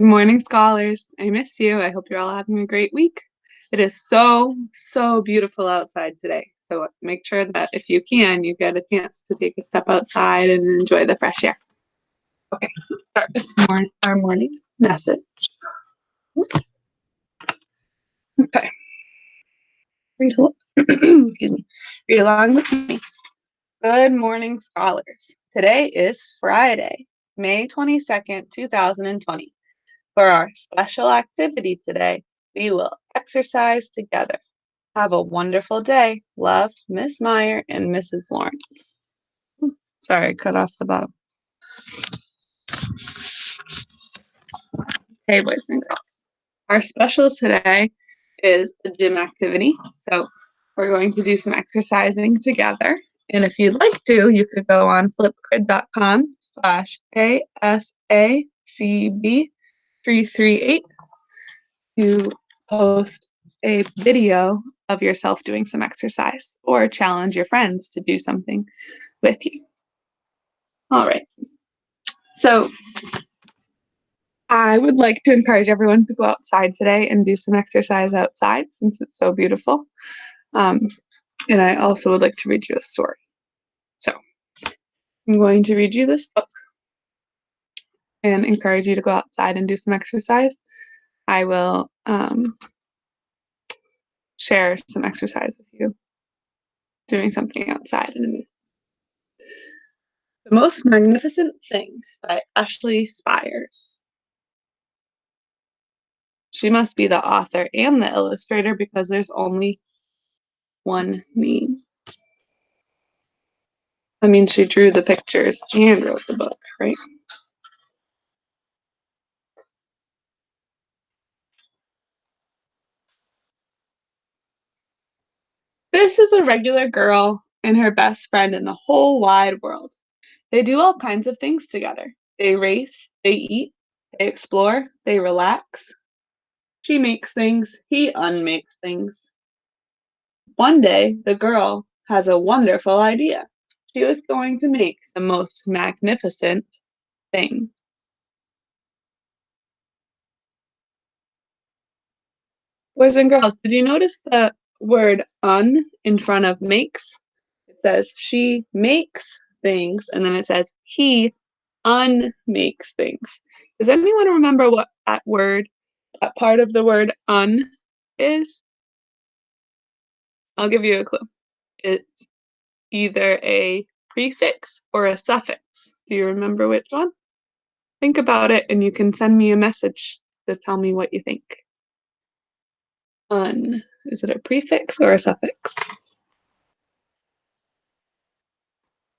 Good morning, scholars. I miss you. I hope you're all having a great week. It is so beautiful outside today. So make sure that if you can, you get a chance to take a step outside and enjoy the fresh air. Okay, start with our morning message. Okay, excuse me. Read along with me. Good morning, scholars. Today is Friday, May 22nd, 2020. For our special activity today, we will exercise together. Have a wonderful day. Love, Miss Meyer and Mrs. Lawrence. Sorry, I cut off the bottom. Hey, boys and girls. Our special today is a gym activity. So we're going to do some exercising together. And if you'd like to, you could go on flipgrid.com/AFACB338 to post a video of yourself doing some exercise or challenge your friends to do something with you. All right. So I would like to encourage everyone to go outside today and do some exercise outside since it's so beautiful. And I also would like to read you a story. So I'm going to read you this book and encourage you to go outside and do some exercise. I will share some exercise with you doing something outside in a minute. The Most Magnificent Thing by Ashley Spires. She must be the author and the illustrator because there's only one name. I mean, she drew the pictures and wrote the book, right? This is a regular girl and her best friend in the whole wide world. They do all kinds of things together. They race, they eat, they explore, they relax. She makes things, he unmakes things. One day, the girl has a wonderful idea. She was going to make the most magnificent thing. Boys and girls, did you notice the word un in front of makes? It says she makes things, and then it says he unmakes things. Does anyone remember what that part of the word un is? I'll give you a clue. It's either a prefix or a suffix. Do you remember which one? Think about it, and you can send me a message to tell me what you think. Un. Is it a prefix or a suffix?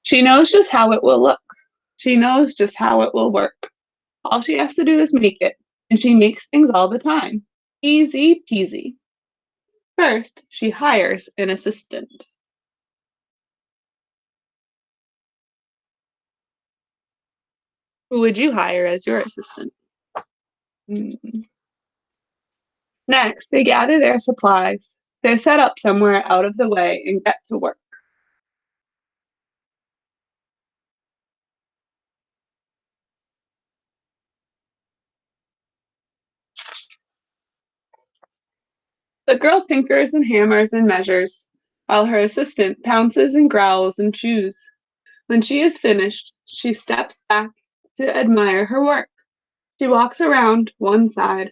She knows just how it will look. She knows just how it will work. All she has to do is make it, and she makes things all the time. Easy peasy. First, she hires an assistant. Who would you hire as your assistant? Next, they gather their supplies. They're set up somewhere out of the way and get to work. The girl tinkers and hammers and measures, while her assistant pounces and growls and chews. When she is finished, she steps back to admire her work. She walks around one side.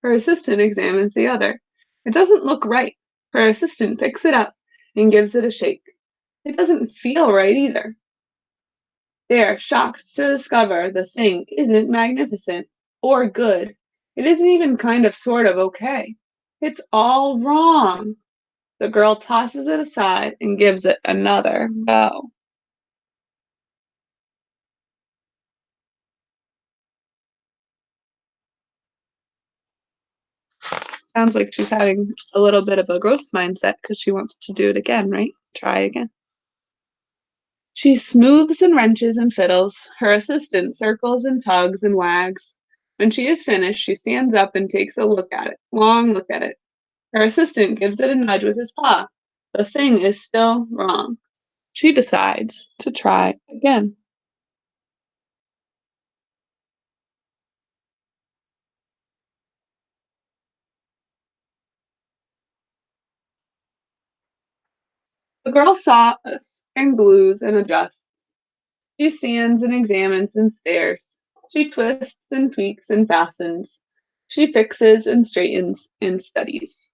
Her assistant examines the other. It doesn't look right. Her assistant picks it up and gives it a shake. It doesn't feel right either. They are shocked to discover the thing isn't magnificent or good. It isn't even kind of sort of okay. It's all wrong. The girl tosses it aside and gives it another go. Sounds like she's having a little bit of a growth mindset because she wants to do it again, right? Try again. She smooths and wrenches and fiddles. Her assistant circles and tugs and wags. When she is finished, she stands up and takes a look at it, long look at it. Her assistant gives it a nudge with his paw. The thing is still wrong. She decides to try again. The girl saws and glues and adjusts. She stands and examines and stares. She twists and tweaks and fastens. She fixes and straightens and studies.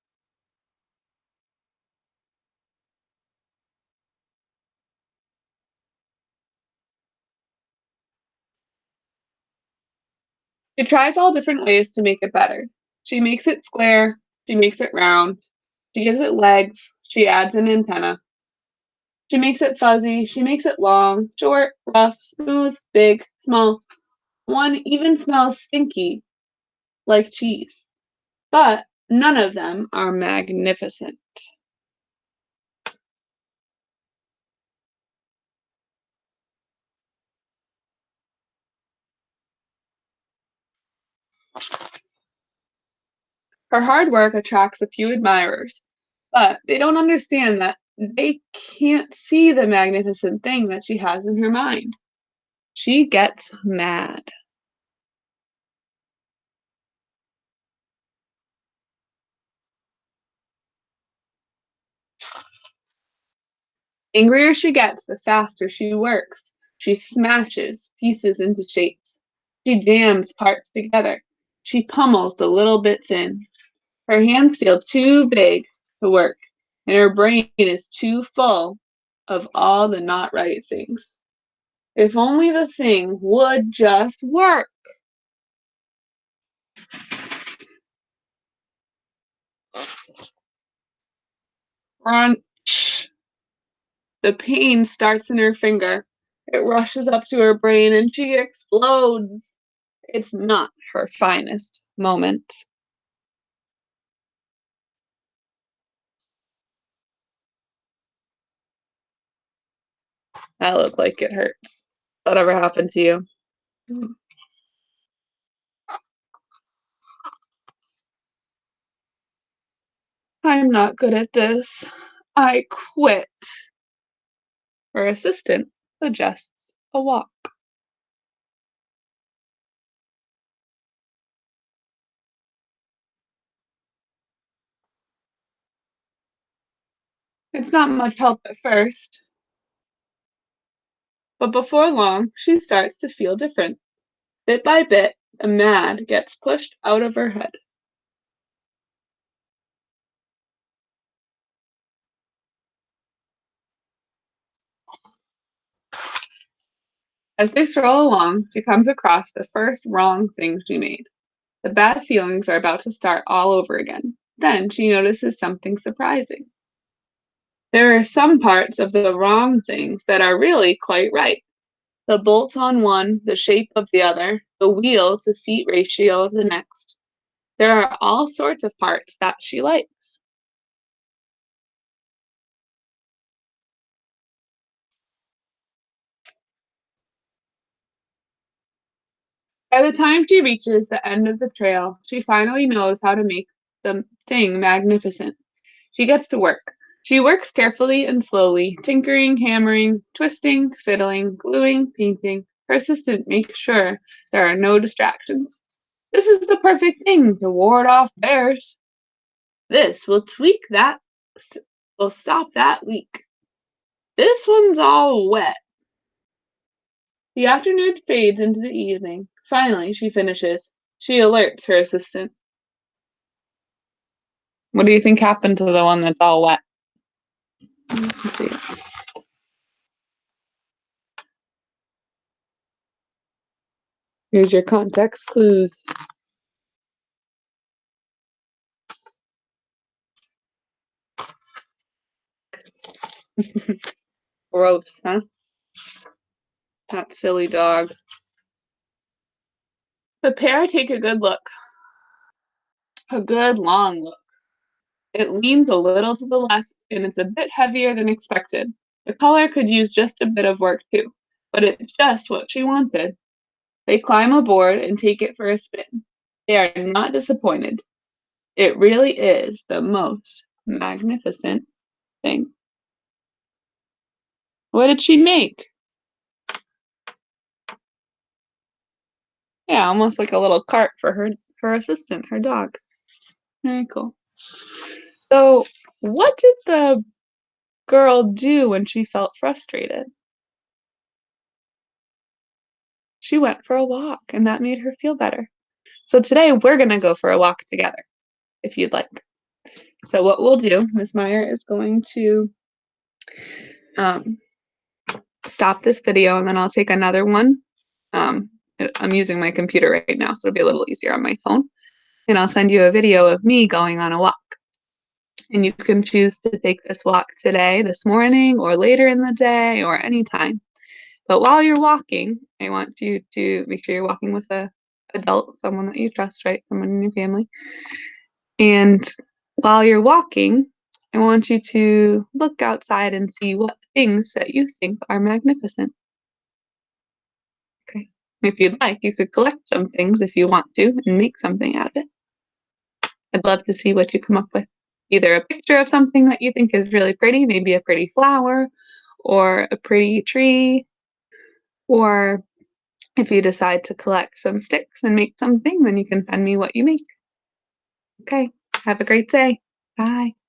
She tries all different ways to make it better. She makes it square. She makes it round. She gives it legs. She adds an antenna. She makes it fuzzy. She makes it long, short, rough, smooth, big, small. One even smells stinky, like cheese. But none of them are magnificent. Her hard work attracts a few admirers, but they don't understand that they can't see the magnificent thing that she has in her mind. She gets mad. Angrier she gets, the faster she works. She smashes pieces into shapes. She jams parts together. She pummels the little bits in. Her hands feel too big to work, and her brain is too full of all the not right things. If only the thing would just work. Crunch. The pain starts in her finger. It rushes up to her brain and she explodes. It's not her finest moment. That looked like it hurts. That ever happened to you? I'm not good at this. I quit. Her assistant suggests a walk. It's not much help at first, but before long she starts to feel different. Bit by bit, the mad gets pushed out of her head. As they stroll along, she comes across the first wrong thing she made. The bad feelings are about to start all over again. Then she notices something surprising. There are some parts of the wrong things that are really quite right. The bolts on one, the shape of the other, the wheel to seat ratio of the next. There are all sorts of parts that she likes. By the time she reaches the end of the trail, she finally knows how to make the thing magnificent. She gets to work. She works carefully and slowly, tinkering, hammering, twisting, fiddling, gluing, painting. Her assistant makes sure there are no distractions. This is the perfect thing to ward off bears. This will tweak that, will stop that leak. This one's all wet. The afternoon fades into the evening. Finally, she finishes. She alerts her assistant. What do you think happened to the one that's all wet? Let's see. Here's your context clues. Gross, huh? That silly dog. The pair take a good look, a good long look. It leans a little to the left and it's a bit heavier than expected. The color could use just a bit of work too, but it's just what she wanted. They climb aboard and take it for a spin. They are not disappointed. It really is the most magnificent thing. What did she make? Yeah, almost like a little cart for her assistant, her dog. Very cool. So, what did the girl do when she felt frustrated? She went for a walk, and that made her feel better. So today we're gonna go for a walk together, if you'd like. So what we'll do, Miss Meyer is going to um, stop this video, and then I'll take another one. Um, I'm using my computer right now, so it'll be a little easier on my phone. And I'll send you a video of me going on a walk. And you can choose to take this walk today, this morning, or later in the day, or anytime. But while you're walking, I want you to make sure you're walking with a adult, someone that you trust, right? Someone in your family. And while you're walking, I want you to look outside and see what things that you think are magnificent. Okay. If you'd like, you could collect some things if you want to and make something out of it. I'd love to see what you come up with. Either a picture of something that you think is really pretty, maybe a pretty flower or a pretty tree, or if you decide to collect some sticks and make something, then you can send me what you make. Okay, have a great day. Bye.